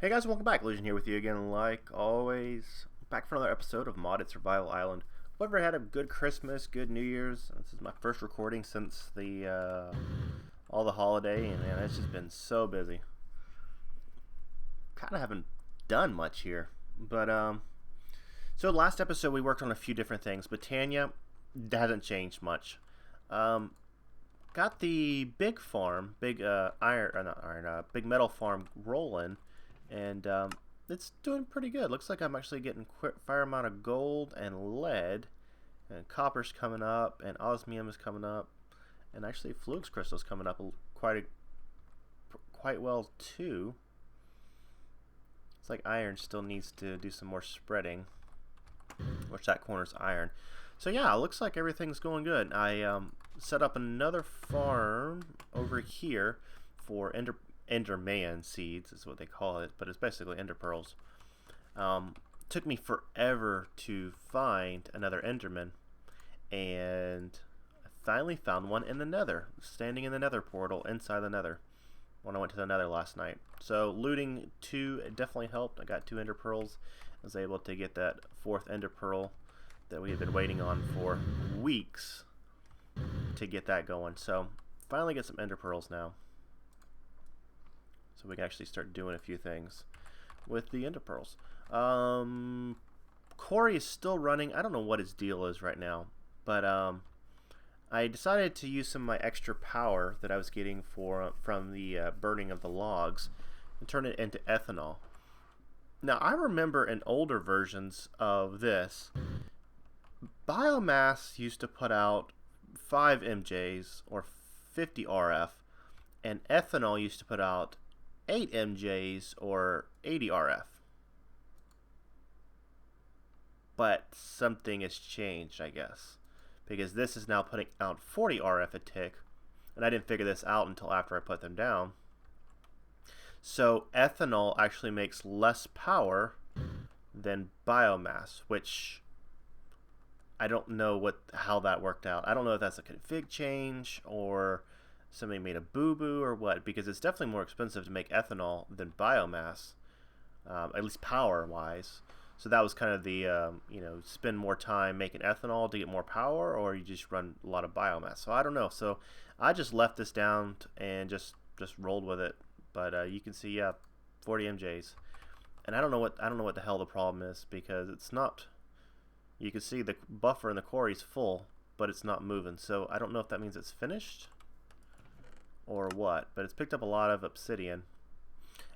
Hey guys, welcome back. Illusion here with you again, like always. Back for another episode of Modded Survival Island. Hope everyone had a good Christmas, good New Year's. This is my first recording since the all the holiday, and man, it's just been so busy. Kind of haven't done much here, but so last episode we worked on a few different things. Britannia hasn't changed much. Got the big farm, big big metal farm rolling. And it's doing pretty good. Looks like I'm actually getting a fair amount of gold and lead, and copper's coming up, and osmium is coming up, and actually flux crystal's coming up quite well too. It's like iron still needs to do some more spreading, which that corner's iron. So yeah, it looks like everything's going good. I set up another farm over here for Enderman seeds is what they call it, but it's basically ender pearls. Took me forever to find another enderman, and I finally found one in the nether, standing in the nether portal inside the nether when I went to the nether last night. So looting 2 definitely helped. I got 2 ender pearls. I was able to get that 4th ender pearl that we had been waiting on for weeks to get that going. So finally get some ender pearls now, so we can actually start doing a few things with the ender pearls. Corey is still running. I don't know what his deal is right now, but I decided to use some of my extra power that I was getting from the burning of the logs and turn it into ethanol. Now, I remember in older versions of this, biomass used to put out 5 MJs or 50 RF, and ethanol used to put out 8 MJs or 80 RF. But something has changed, I guess, because this is now putting out 40 RF a tick, and I didn't figure this out until after I put them down. So ethanol actually makes less power than biomass, which I don't know how that worked out. I don't know if that's a config change or somebody made a boo-boo or what, because it's definitely more expensive to make ethanol than biomass, at least power-wise. So that was kind of the, spend more time making ethanol to get more power, or you just run a lot of biomass. So I don't know. So I just left this down and just rolled with it. But you can see, yeah, 40 MJs. And I don't know what the hell the problem is, because it's not. You can see the buffer in the quarry's full, but it's not moving. So I don't know if that means it's finished or what, but it's picked up a lot of obsidian,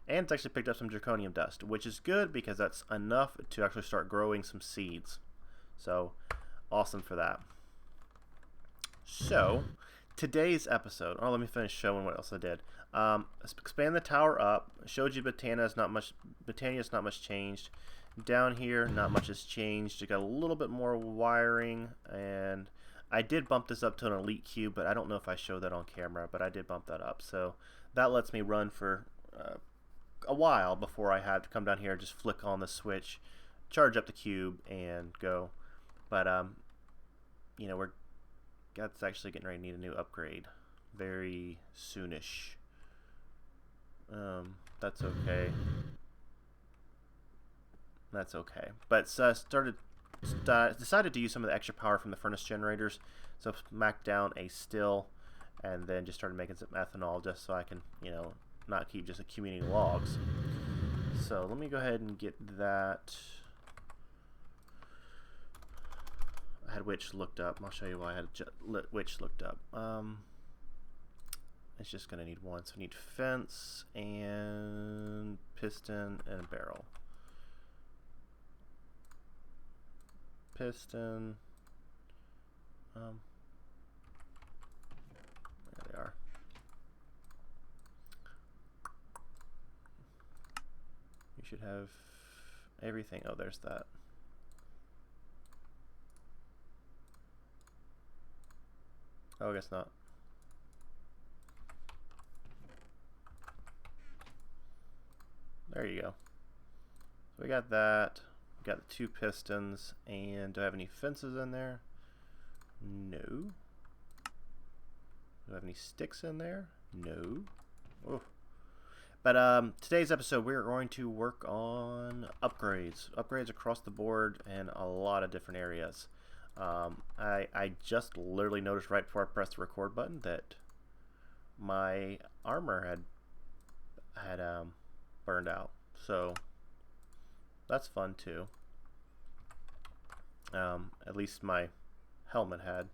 and it's actually picked up some zirconium dust, which is good because that's enough to actually start growing some seeds. So awesome for that. So today's episode, let me finish showing what else I did. Expand the tower up. Showed you Britannia's not much changed. Down here, not much has changed. You got a little bit more wiring, and I did bump this up to an elite cube, but I don't know if I showed that on camera, but I did bump that up. So that lets me run for a while before I had to come down here and just flick on the switch, charge up the cube, and go. But, that's actually getting ready to need a new upgrade very soonish. That's okay. That's okay. But decided to use some of the extra power from the furnace generators, so smacked down a still, and then just started making some ethanol just so I can, not keep just accumulating logs. So let me go ahead and get that. I had witch looked up. I'll show you why I had witch looked up. It's just gonna need one. So I need fence and piston and a barrel. Piston. There they are. You should have everything. Oh, there's that. Oh, I guess not. There you go. So we got that. We got the 2 pistons. And do I have any fences in there? No. Do I have any sticks in there? No. Oh. But today's episode, we're going to work on upgrades across the board in a lot of different areas. I just literally noticed right before I pressed the record button that my armor had burned out, so that's fun too. At least my helmet had.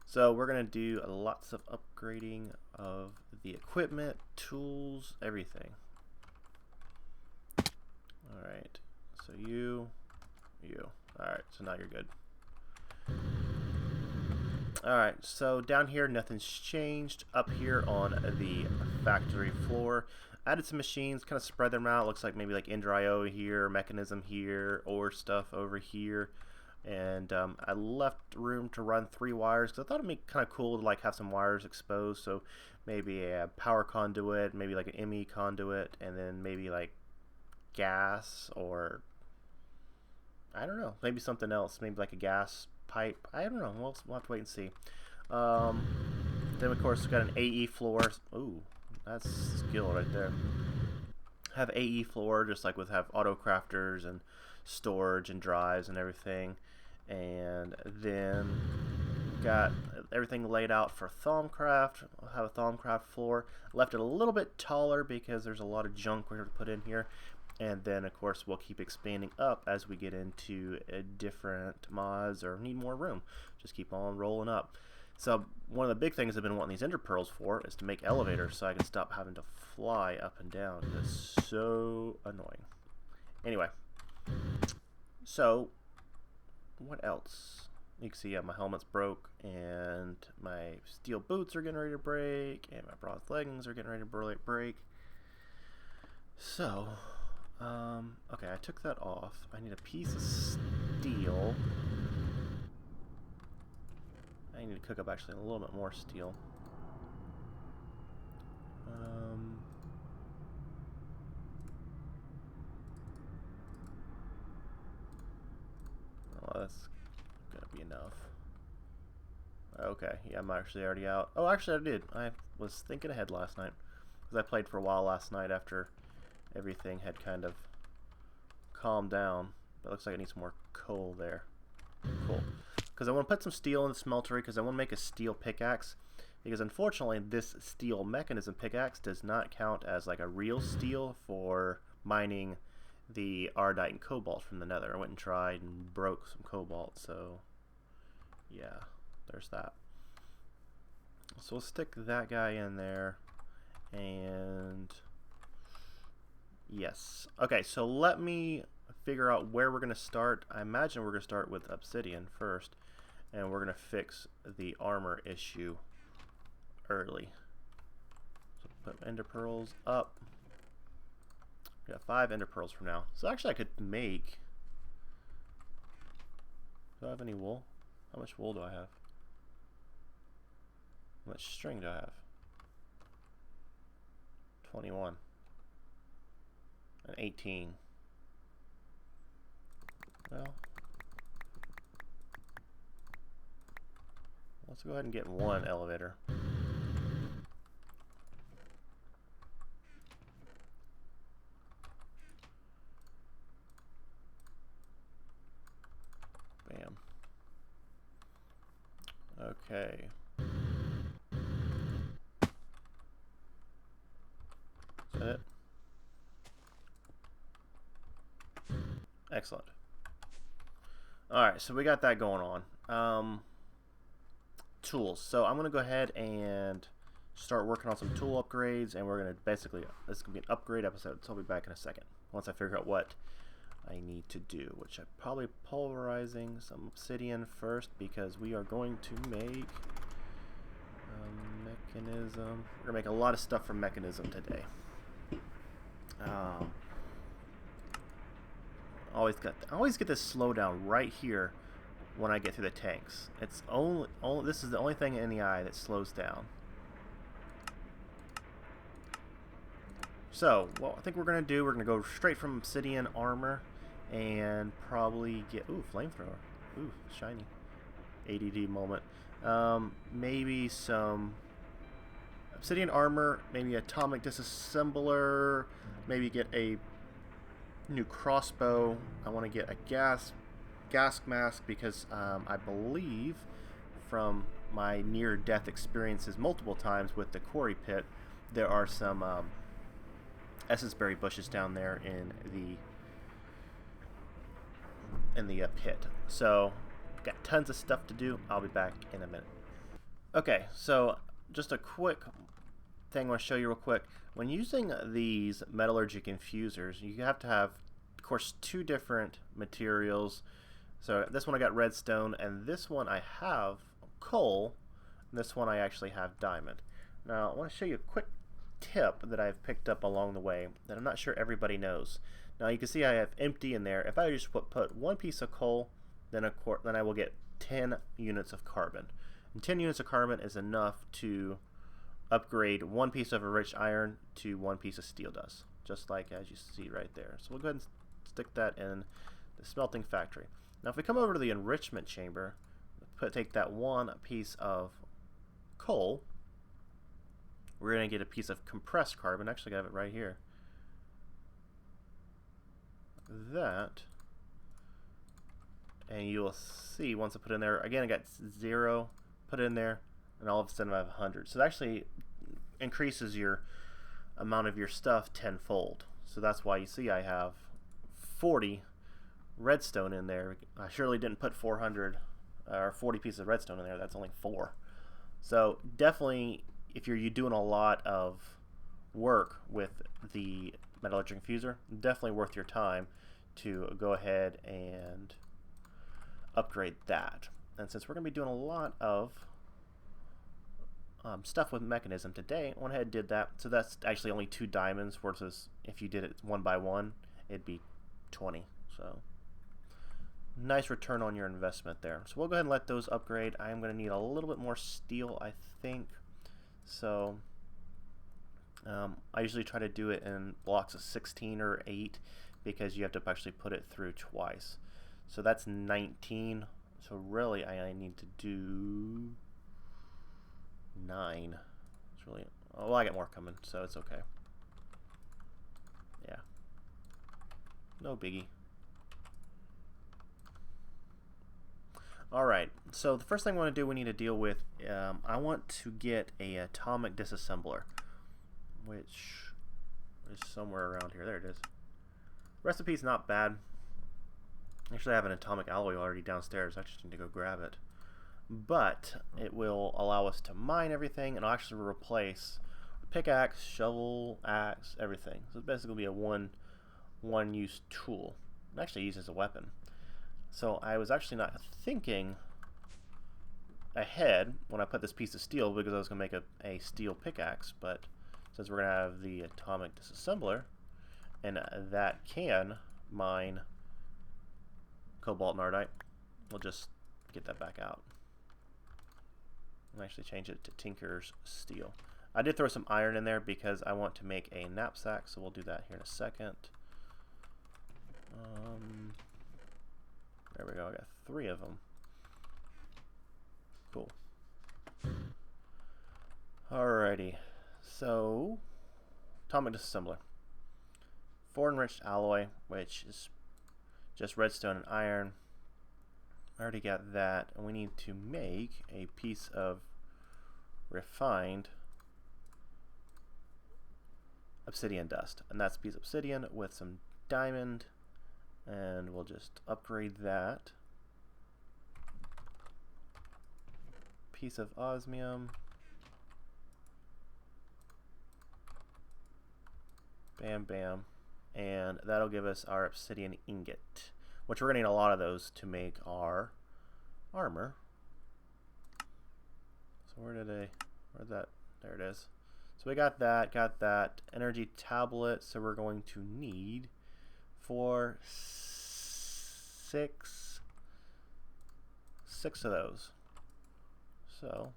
So we're going to do lots of upgrading of the equipment, tools, everything. Alright, so you. Alright, so now you're good. Alright, so down here nothing's changed. Up here on the factory floor, added some machines, kind of spread them out. Looks like maybe like Ender IO here, mechanism here, ore stuff over here. And I left room to run 3 wires because I thought it'd be kind of cool to like have some wires exposed. So maybe a power conduit, maybe like an ME conduit, and then maybe like gas, or I don't know, maybe something else, maybe like a gas pipe. I don't know. We'll have to wait and see. Then of course we got an AE floor. Ooh, that's skill right there. Have AE floor just like with have auto crafters and storage and drives and everything. And then got everything laid out for Thaumcraft. I'll have a Thaumcraft floor. Left it a little bit taller because there's a lot of junk we're going to put in here. And then, of course, we'll keep expanding up as we get into different mods or need more room. Just keep on rolling up. So one of the big things I've been wanting these Ender Pearls for is to make elevators so I can stop having to fly up and down. It's so annoying. Anyway, so what else? You can see, yeah, my helmet's broke, and my steel boots are getting ready to break, and my bronze leggings are getting ready to break. So, okay, I took that off. I need a piece of steel. I need to cook up actually a little bit more steel. Well, that's gonna be enough. Okay, yeah, I'm actually already out. Oh, actually I did. I was thinking ahead last night because I played for a while last night after everything had kind of calmed down. But it looks like I need some more coal there. Cool. Because I want to put some steel in the smeltery because I want to make a steel pickaxe. Because unfortunately this steel mechanism pickaxe does not count as like a real steel for mining the ardite and cobalt from the nether. I went and tried and broke some cobalt, so yeah, there's that. So we'll stick that guy in there, and yes. Okay, so let me figure out where we're going to start. I imagine we're going to start with obsidian first, and we're going to fix the armor issue early. So put ender pearls up. We got 5 ender pearls from now. So actually I could make... Do I have any wool? How much wool do I have? How much string do I have? 21. And 18. Well, let's go ahead and get 1 elevator. Bam. Okay. Is that it? Excellent. Alright, so we got that going on. Tools. So I'm going to go ahead and start working on some tool upgrades, and we're going to basically, this is going to be an upgrade episode, so I'll be back in a second once I figure out what I need to do, which I'm probably pulverizing some obsidian first because we are going to make a mechanism. We're going to make a lot of stuff from mechanism today. I always get this slowdown right here when I get through the tanks. It's only this is the only thing in the eye that slows down. So, what I think we're going to do, we're going to go straight from obsidian armor and probably get... Ooh, flamethrower. Ooh, shiny. ADD moment. Maybe some obsidian armor, maybe atomic disassembler, maybe get a new crossbow. I want to get a gas mask because I believe from my near-death experiences multiple times with the quarry pit, there are some essence berry bushes down there in the pit. So got tons of stuff to do. I'll be back in a minute. Okay, so just a quick thing I want to show you real quick. When using these metallurgic infusers, you have to have, of course, two different materials. So this one I got redstone, and this one I have coal, and this one I actually have diamond. Now I want to show you a quick tip that I've picked up along the way that I'm not sure everybody knows. Now you can see I have empty in there. If I just put one piece of coal, then I will get 10 units of carbon. And 10 units of carbon is enough to upgrade one piece of enriched iron to one piece of steel dust, just like as you see right there. So we'll go ahead and stick that in the smelting factory. Now if we come over to the enrichment chamber, take that one piece of coal, we're going to get a piece of compressed carbon. Actually, I have it right here. That, and you'll see once I put it in there, again I got 0, put it in there, and all of a sudden I have 100. So it actually increases your amount of your stuff tenfold. So that's why you see I have 40 redstone in there. I surely didn't put 400 or 40 pieces of redstone in there. That's only 4. So definitely, if you're doing a lot of work with the metallurgic infuser, definitely worth your time to go ahead and upgrade that. And since we're going to be doing a lot of stuff with mechanism today, I went ahead and did that. So that's actually only 2 diamonds versus if you did it one by one, it'd be 20. So nice return on your investment there. So we'll go ahead and let those upgrade. I am going to need a little bit more steel, I think. So I usually try to do it in blocks of 16 or 8 because you have to actually put it through twice. So that's 19. So really I need to do 9. It's really, oh, well, I got more coming, so it's okay. Yeah. No biggie. Alright, so the first thing I want to do, we need to deal with, I want to get a atomic disassembler, which is somewhere around here. There it is. Recipe's not bad. Actually, I have an atomic alloy already downstairs. I just need to go grab it. But it will allow us to mine everything, and it'll actually replace pickaxe, shovel, axe, everything. So it's basically be a one-use tool. It actually used as a weapon. So I was actually not thinking ahead when I put this piece of steel because I was going to make a steel pickaxe, but since we're going to have the atomic disassembler, and that can mine cobalt and ardite, we'll just get that back out and actually change it to Tinker's Steel. I did throw some iron in there because I want to make a knapsack, so we'll do that here in a second. There we go, I got 3 of them. Cool. Alrighty, so atomic disassembler. 4 enriched alloy, which is just redstone and iron. I already got that, and we need to make a piece of refined obsidian dust, and that's a piece of obsidian with some diamond, and we'll just upgrade that. Piece of osmium. Bam, bam. And that'll give us our obsidian ingot, which we're going to need a lot of those to make our armor. So where'd that, there it is. So we got that, energy tablet, so we're going to need 4, 6 of those. So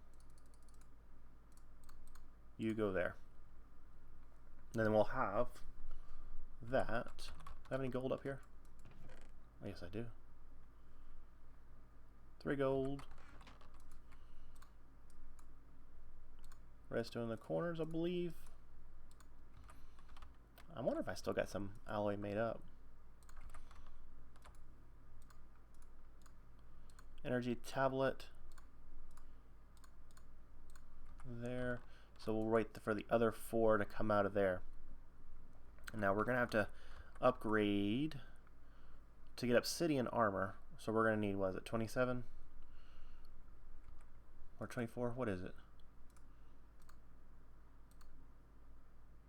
you go there. And then we'll have that. Do I have any gold up here? I guess I do. 3 gold. Redstone in the corners, I believe. I wonder if I still got some alloy made up. Energy tablet. There. So we'll wait for the other 4 to come out of there. And now we're going to have to upgrade to get obsidian armor. So we're going to need, what is it, 27? Or 24? What is it?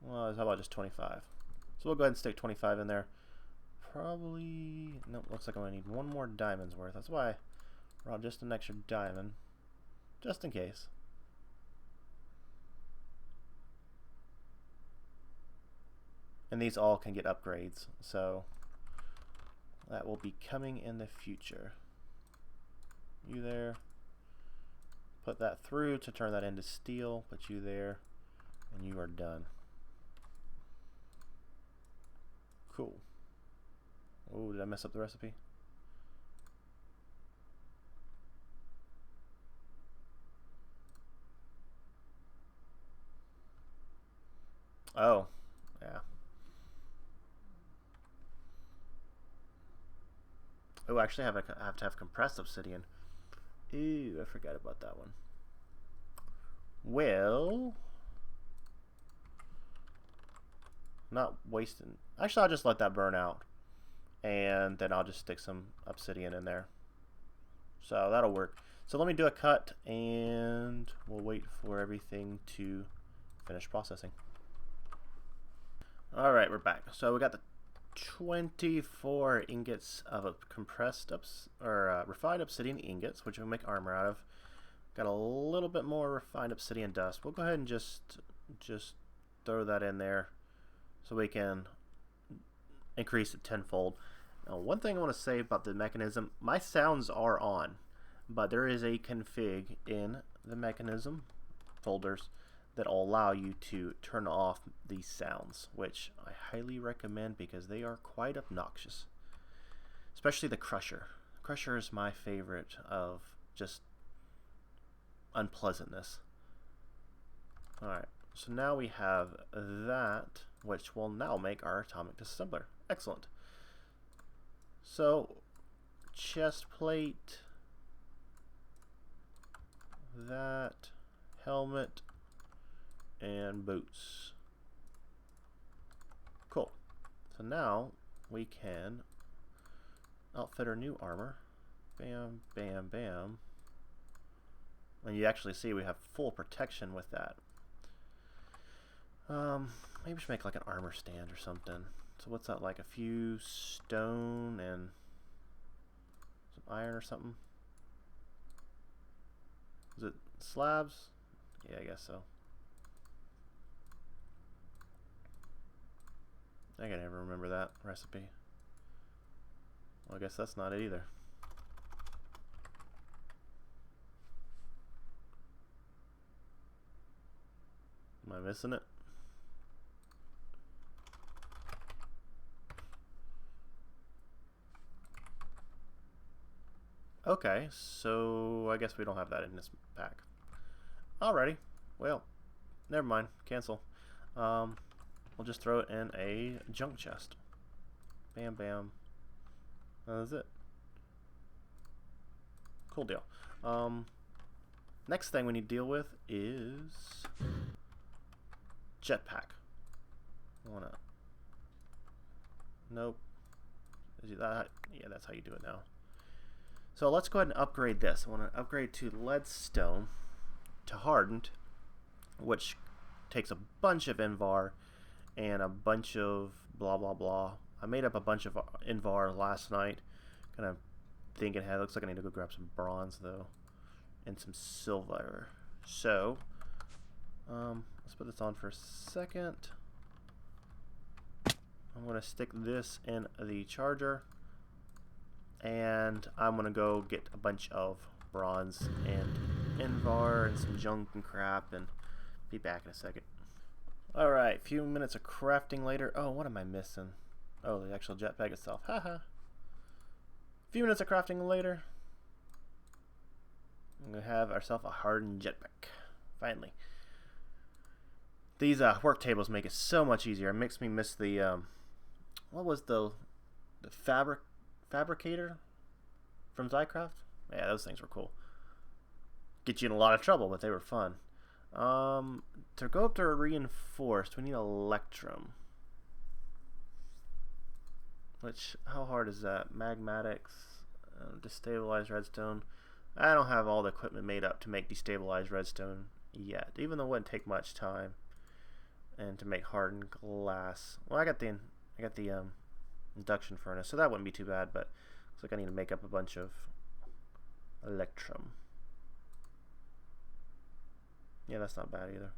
Well, how about just 25? So we'll go ahead and stick 25 in there. Probably, nope, looks like I'm going to need 1 more diamond's worth. That's why I brought just an extra diamond. Just in case. And these all can get upgrades, so that will be coming in the future. You there. Put that through to turn that into steel. Put you there, and you are done. Cool. Oh, did I mess up the recipe? Oh, yeah. Oh, actually, I have to have compressed obsidian. Ooh, I forgot about that one. Well, not wasting. Actually, I'll just let that burn out, and then I'll just stick some obsidian in there. So that'll work. So let me do a cut, and we'll wait for everything to finish processing. All right, we're back. So we got the 24 ingots of compressed refined obsidian ingots, which we'll make armor out of. Got a little bit more refined obsidian dust. We'll go ahead and just throw that in there so we can increase it tenfold. Now, one thing I want to say about the mechanism, my sounds are on, but there is a config in the mechanism folders that will allow you to turn off these sounds, which I highly recommend because they are quite obnoxious. Especially the crusher. Crusher is my favorite of just unpleasantness. Alright, so now we have that, which will now make our atomic disassembler. Excellent. So, chest plate, that, helmet, and boots. Cool. So now we can outfit our new armor. Bam, bam, bam. And you actually see we have full protection with that. Maybe we should make like an armor stand or something. So what's that, like a few stone and some iron or something? Is it slabs? Yeah, I guess so. I can never remember that recipe. Well, I guess that's not it either. Am I missing it? Okay, so I guess we don't have that in this pack. Alrighty, well, never mind, cancel. We'll just throw it in a junk chest. Bam, bam. That's it. Cool deal. Next thing we need to deal with is jetpack. Wanna? Nope. Is that? Yeah, that's how you do it now. So let's go ahead and upgrade this. I want to upgrade to leadstone to hardened, which takes a bunch of invar and a bunch of blah blah blah. I made up a bunch of invar last night. Kind of thinking, hey, looks like I need to go grab some bronze though, and some silver. So let's put this on for a second. I'm gonna stick this in the charger, and I'm gonna go get a bunch of bronze and invar and some junk and crap, and be back in a second. Alright, a few minutes of crafting later. Oh, what am I missing? Oh, the actual jetpack itself. Haha. A few minutes of crafting later, I'm gonna have ourselves a hardened jetpack. Finally. These work tables make it so much easier. It makes me miss the what was the fabricator from Zycraft? Yeah, those things were cool. Get you in a lot of trouble, but they were fun. To go up to reinforced, we need electrum. Which, how hard is that? Magmatics, destabilized redstone. I don't have all the equipment made up to make destabilized redstone yet, even though it wouldn't take much time. And to make hardened glass. Well, I got the induction furnace, so that wouldn't be too bad. But looks like I need to make up a bunch of electrum. Yeah, that's not bad either.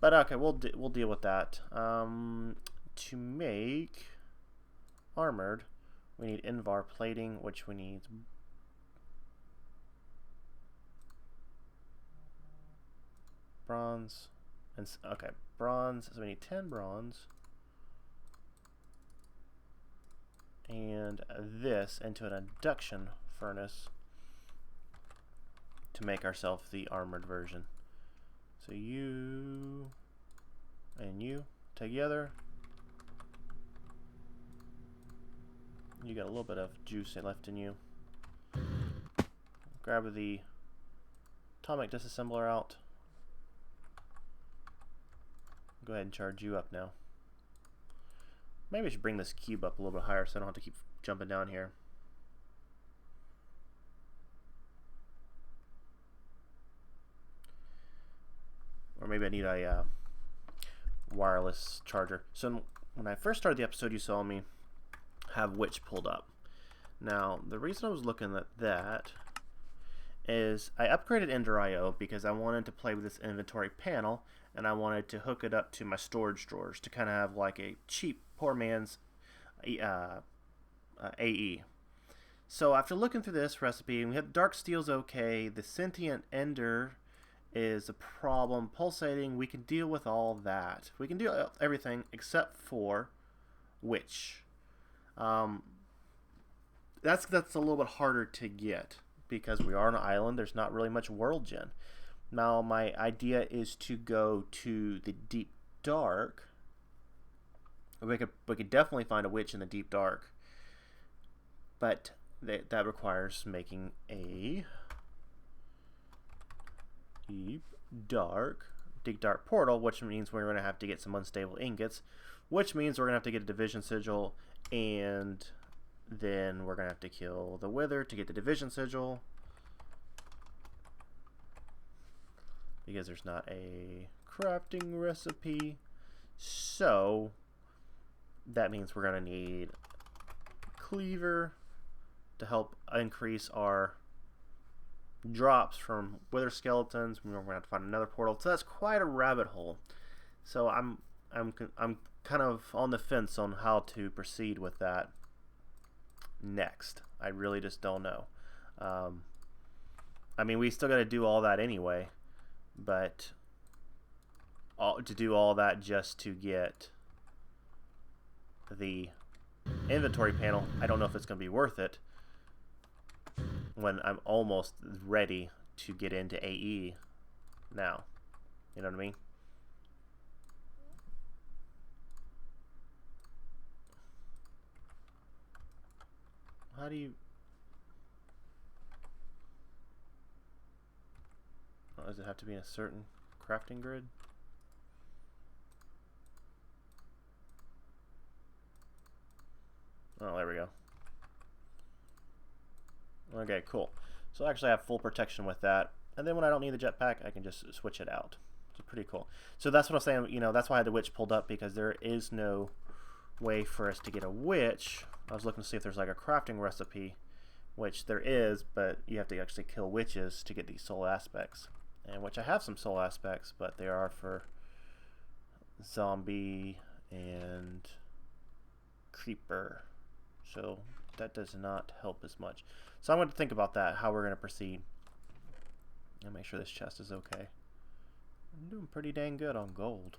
But okay, we'll deal with that. To make armored, we need Invar plating, which we need bronze. And okay, bronze. So we need 10 bronze, and this into an induction furnace to make ourselves the armored version. So you and you together. You got a little bit of juice left in you. Grab the atomic disassembler out. Go ahead and charge you up now. Maybe I should bring this cube up a little bit higher so I don't have to keep jumping down here. Or maybe I need a wireless charger. So when I first started the episode, you saw me have Witch pulled up. Now, the reason I was looking at that is I upgraded Ender IO because I wanted to play with this inventory panel, and I wanted to hook it up to my storage drawers to kind of have like a cheap, poor man's AE. So after looking through this recipe, we have Dark Steel's okay, the Sentient Ender is a problem, pulsating, we can deal with all that. We can do everything except for Witch. That's a little bit harder to get because we are on an island. There's not really much world gen. Now my idea is to go to the deep dark. We could definitely find a witch in the deep dark, but that requires making a deep dark portal, which means we're going to have to get some unstable ingots, which means we're going to have to get a division sigil, and then we're going to have to kill the wither to get the division sigil, because there's not a crafting recipe. So that means we're going to need cleaver to help increase our drops from wither skeletons. We're going to have to find another portal. So that's quite a rabbit hole. So I'm kind of on the fence on how to proceed with that next. I really just don't know. I mean, we still got to do all that anyway, but to do all that just to get the inventory panel, I don't know if it's going to be worth it when I'm almost ready to get into AE now. You know what I mean? How do you... Oh, does it have to be in a certain crafting grid? Oh, there we go. Okay, cool. So I actually have full protection with that. And then when I don't need the jetpack, I can just switch it out. It's pretty cool. So that's what I'm saying, you know, that's why I had the witch pulled up, because there is no way for us to get a witch. I was looking to see if there's like a crafting recipe, which there is, but you have to actually kill witches to get these soul aspects. And which I have some soul aspects, but they are for zombie and creeper. So that does not help as much. So I'm going to think about that, how we're going to proceed. And make sure this chest is okay. I'm doing pretty dang good on gold.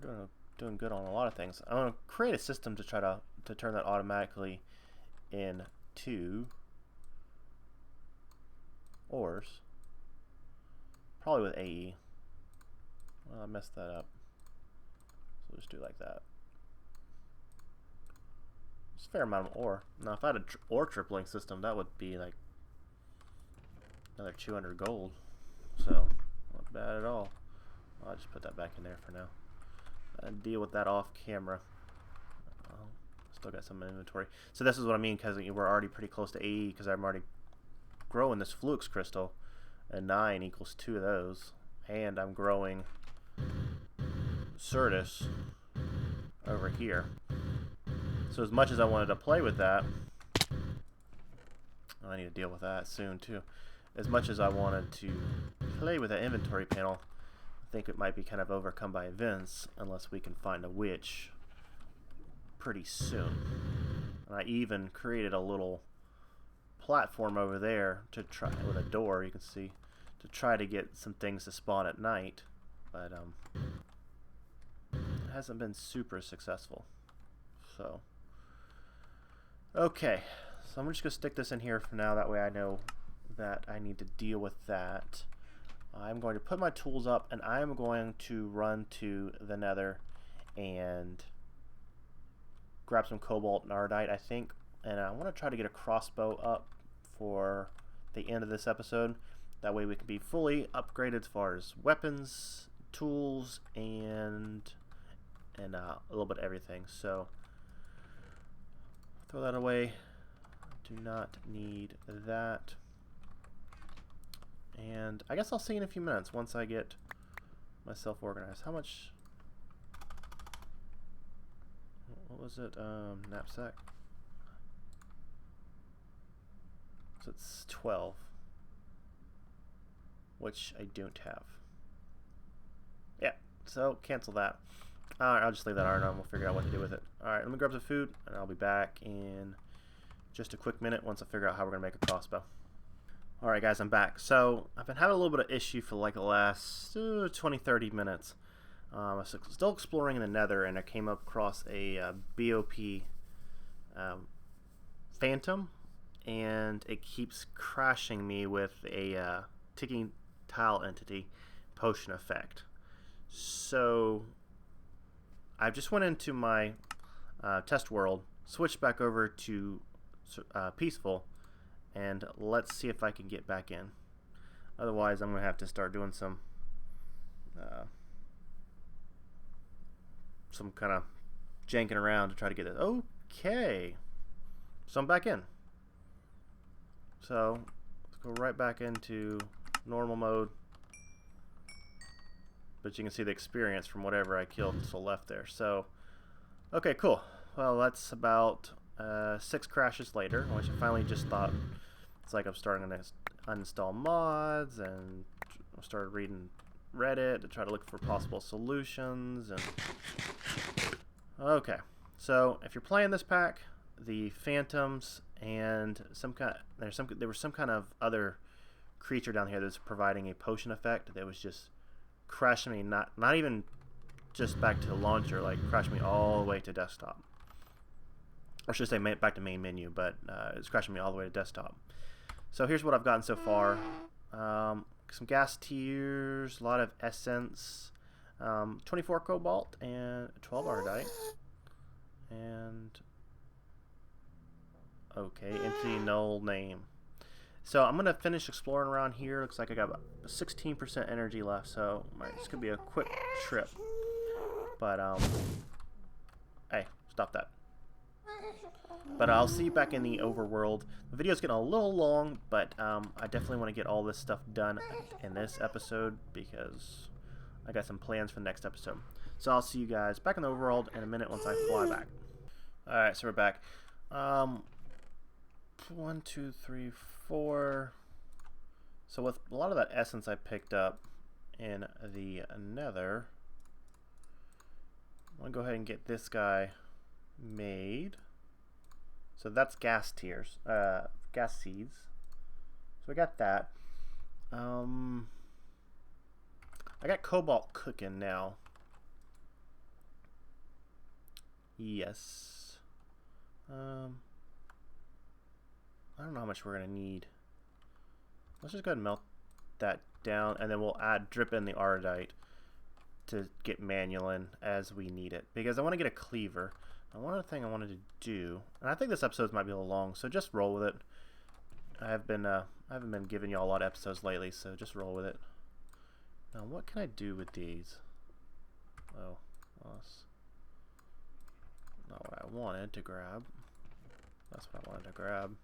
I'm doing good on a lot of things. I'm going to create a system to try to turn that automatically into ores. Probably with AE. Well, I messed that up. So we'll just do it like that. It's a fair amount of ore. Now, if I had an ore tripling system, that would be like another 200 gold. So, not bad at all. I'll just put that back in there for now. And deal with that off camera. Still got some inventory. So this is what I mean, because we're already pretty close to 80, because I'm already growing this flux crystal, and 9 equals 2 of those, and I'm growing Certus over here. So as much as I wanted to play with that, I need to deal with that soon too. As much as I wanted to play with that inventory panel, I think it might be kind of overcome by events unless we can find a witch pretty soon. And I even created a little platform over there to try, with a door, you can see, to try to get some things to spawn at night, but it hasn't been super successful. So okay, so I'm just gonna stick this in here for now, that way I know that I need to deal with that. I'm going to put my tools up, and I'm going to run to the Nether and grab some cobalt and ardite, I think, and I want to try to get a crossbow up for the end of this episode. That way we can be fully upgraded as far as weapons, tools, and a little bit of everything. So throw that away. Do not need that. And I guess I'll see you in a few minutes once I get myself organized. How much? What was it? Knapsack. So it's 12, which I don't have. Yeah, so cancel that. Alright, I'll just leave that iron on. We'll figure out what to do with it. Alright, let me grab some food, and I'll be back in just a quick minute once I figure out how we're going to make a crossbow. Alright guys, I'm back. So, I've been having a little bit of issue for like the last 20-30 minutes. I was still exploring in the Nether, and I came across a BOP Phantom, and it keeps crashing me with a ticking tile entity potion effect. So I just went into my test world, switched back over to peaceful, and let's see if I can get back in. Otherwise, I'm going to have to start doing some kind of janking around to try to get it. Okay, so I'm back in. So let's go right back into normal mode. But you can see the experience from whatever I killed still left there. So, okay, cool. Well, that's about 6 crashes later, which I finally just thought it's like I'm starting to uninstall mods, and I started reading Reddit to try to look for possible solutions. And okay, so if you're playing this pack, the Phantoms and there was some kind of other creature down here that's providing a potion effect that was just crashing me, not even just back to the launcher, like crashing me all the way to desktop. Or should I say back to main menu, but it's crashing me all the way to desktop. So here's what I've gotten so far. Some gas tiers, a lot of essence, 24 cobalt, and 12 ardite. And okay, empty null name. So I'm gonna finish exploring around here. Looks like I got about 16% energy left, so this could be a quick trip. But hey, stop that. But I'll see you back in the overworld. The video's getting a little long, but I definitely want to get all this stuff done in this episode because I got some plans for the next episode. So I'll see you guys back in the overworld in a minute once I fly back. Alright, so we're back. 1, 2, 3, 4. So with a lot of that essence I picked up in the Nether, I'm going to go ahead and get this guy made. So that's gas tiers, gas seeds. So we got that. I got cobalt cooking now. Yes. I don't know how much we're gonna need. Let's just go ahead and melt that down, and then we'll drip in the Ardite to get manual in as we need it, because I want to get a cleaver. Now, one other thing I wanted to do, and I think this episode might be a little long, so just roll with it. I haven't been giving you all a lot of episodes lately, so just roll with it. Now, what can I do with these? Oh, well, that's not what I wanted to grab. That's what I wanted to grab.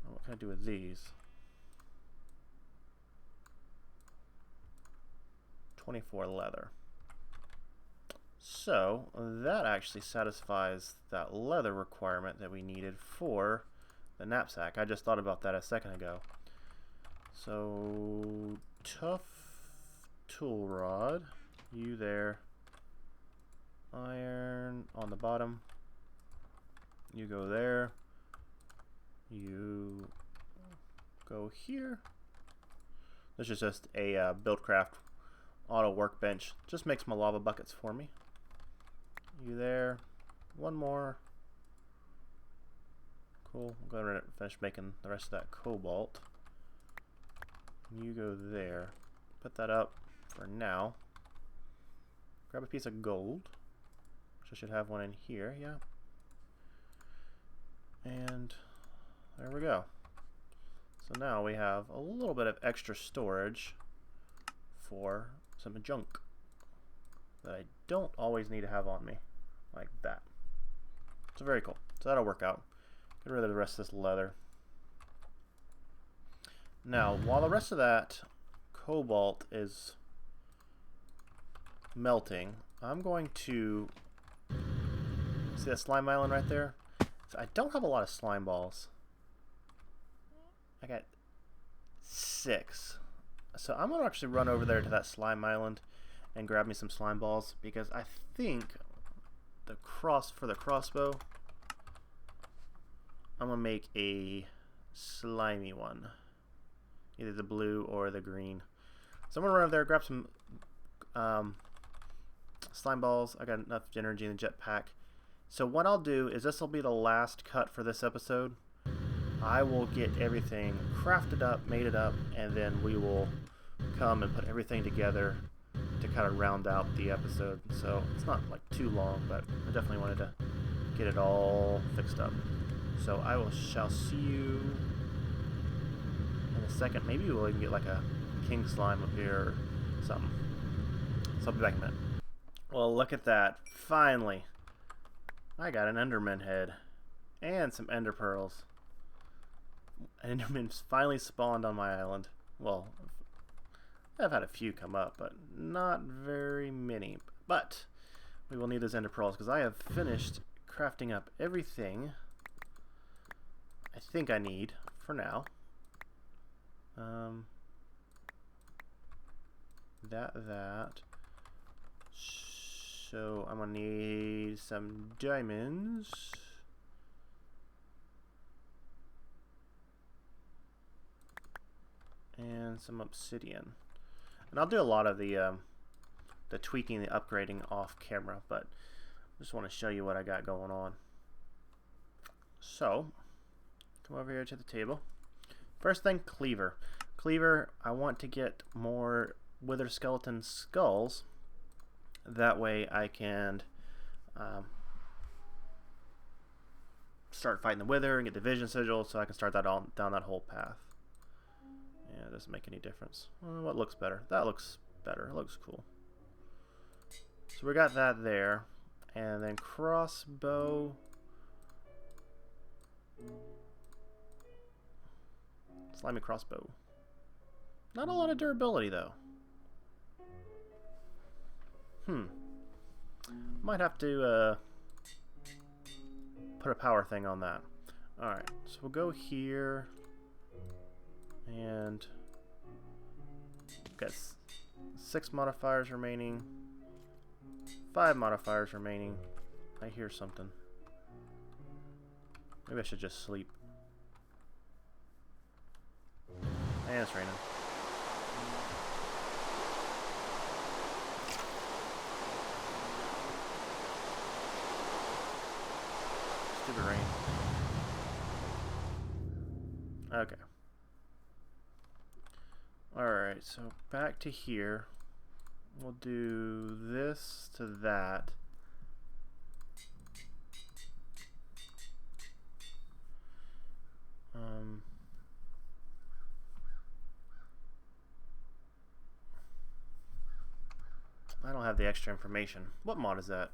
Now, what can I do with these? 24 leather. So that actually satisfies that leather requirement that we needed for the knapsack. I just thought about that a second ago. So tough tool rod, you there. Iron on the bottom. You go there. You go here. This is just a Buildcraft auto workbench. Just makes my lava buckets for me. You there. One more. Cool. I'm going to finish making the rest of that cobalt. You go there. Put that up for now. Grab a piece of gold. Which I should have one in here. Yeah. And there we go. So now we have a little bit of extra storage for some junk that I don't always need to have on me, like that. So very cool. So that'll work out. Get rid of the rest of this leather. Now, while the rest of that cobalt is melting, I'm going to see that slime island right there. So I don't have a lot of slime balls. I got 6. So I'm going to actually run over there to that slime island and grab me some slime balls, because I think for the crossbow, I'm going to make a slimy one. Either the blue or the green. So I'm going to run over there, grab some slime balls. I got enough energy in the jetpack. So what I'll do is, this will be the last cut for this episode. I will get everything crafted up, made it up, and then we will come and put everything together to kind of round out the episode. So it's not like too long, but I definitely wanted to get it all fixed up. So I shall see you in a second. Maybe we'll even get like a king slime up here or something. So I'll be back in a minute. Well, look at that. Finally, I got an Enderman head and some Ender pearls. Enderman's finally spawned on my island. Well, I've had a few come up, but not very many. But we will need those Ender pearls, because I have finished crafting up everything I think I need for now. That. So I'm gonna need some diamonds. And some obsidian. And I'll do a lot of the tweaking, the upgrading off camera, but I just want to show you what I got going on. So, come over here to the table. First thing, cleaver. Cleaver, I want to get more wither skeleton skulls. That way I can start fighting the wither and get the vision sigil, so I can start that down that whole path. Yeah, it doesn't make any difference. What looks better? That looks better. It looks cool. So we got that there. And then crossbow. Slimy crossbow. Not a lot of durability, though. Might have to put a power thing on that. Alright, so we'll go here. And got 6 modifiers remaining, 5 modifiers remaining. I hear something. Maybe I should just sleep. And it's raining. Stupid rain. Okay. Alright, so back to here. We'll do this to that. I don't have the extra information. What mod is that?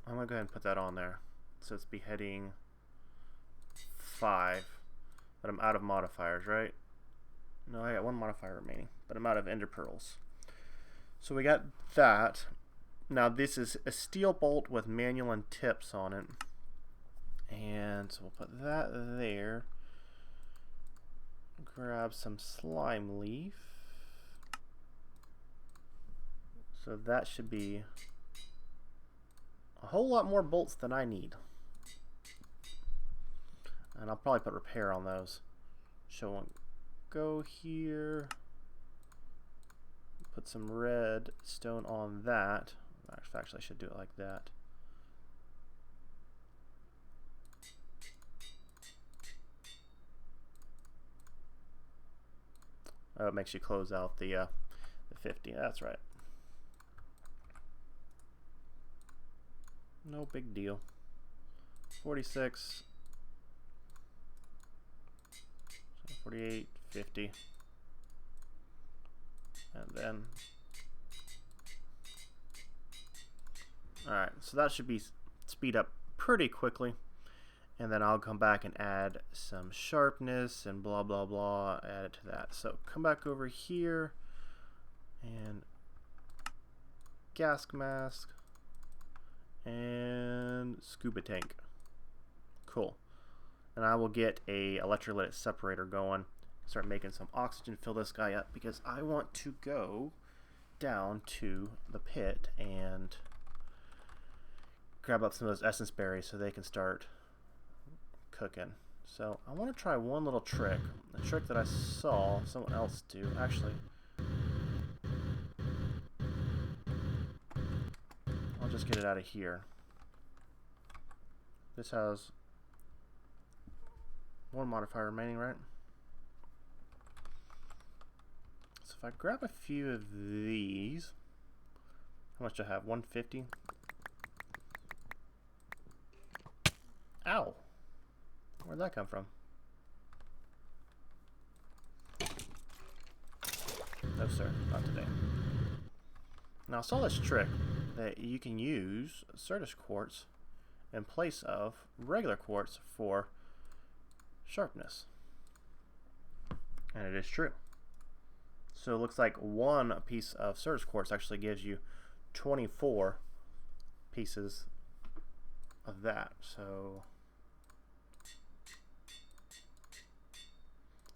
I'm gonna go ahead and put that on there. So it's beheading 5. But I'm out of modifiers, right? No, I got 1 modifier remaining, but I'm out of ender pearls. So we got that. Now this is a steel bolt with manual and tips on it. And so we'll put that there. Grab some slime leaf. So that should be a whole lot more bolts than I need. And I'll probably put repair on those. So we'll go here. Put some red stone on that. Actually, I should do it like that. Oh, it makes you close out the 50. That's right. No big deal. 46. 48, 50. And then... Alright, so that should be speed up pretty quickly. And then I'll come back and add some sharpness and blah blah blah, add it to that. So come back over here and gas mask and scuba tank. Cool. And I will get a electrolytic separator going, start making some oxygen, fill this guy up, because I want to go down to the pit and grab up some of those essence berries so they can start cooking. So I want to try one little trick, a trick that I saw someone else do. Actually, I'll just get it out of here. This has 1 modifier remaining, right? So if I grab a few of these, how much do I have? 150? Ow! Where'd that come from? No sir, not today. Now I saw this trick that you can use Certus quartz in place of regular quartz for sharpness. And it is true. So it looks like 1 piece of Certus quartz actually gives you 24 pieces of that. So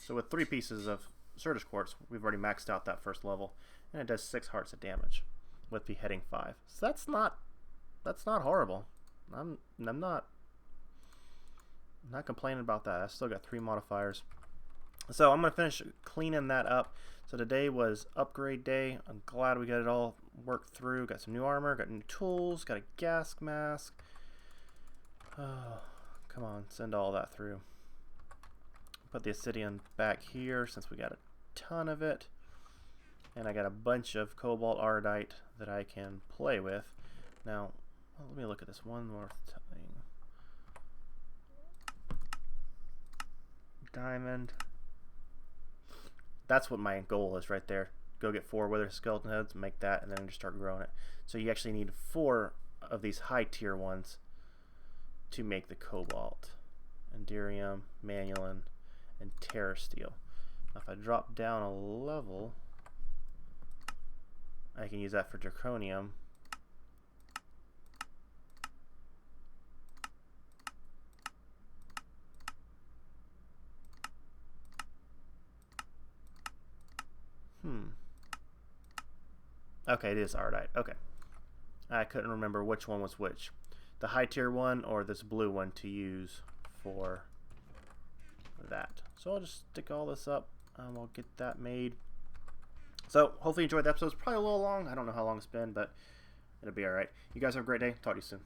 with 3 pieces of Certus quartz, we've already maxed out that first level, and it does 6 hearts of damage with beheading 5. So that's not horrible. I'm not complaining about that. I still got 3 modifiers. So I'm gonna finish cleaning that up. So today was upgrade day. I'm glad we got it all worked through. Got some new armor, got new tools, got a gas mask. Oh, come on, send all that through. Put the obsidian back here since we got a ton of it. And I got a bunch of cobalt ardite that I can play with. Now, let me look at this one more thing. Diamond. That's what my goal is right there. Go get 4 wither skeleton heads, make that, and then just start growing it. So you actually need 4 of these high tier ones to make the cobalt. Enderium, Manulan, and Terra Steel. Now if I drop down a level, I can use that for Draconium. Okay, it is Ardite. Okay. I couldn't remember which one was which. The high tier one or this blue one to use for that. So I'll just stick all this up and we'll get that made. So hopefully you enjoyed the episode. It's probably a little long. I don't know how long it's been, but it'll be alright. You guys have a great day. Talk to you soon.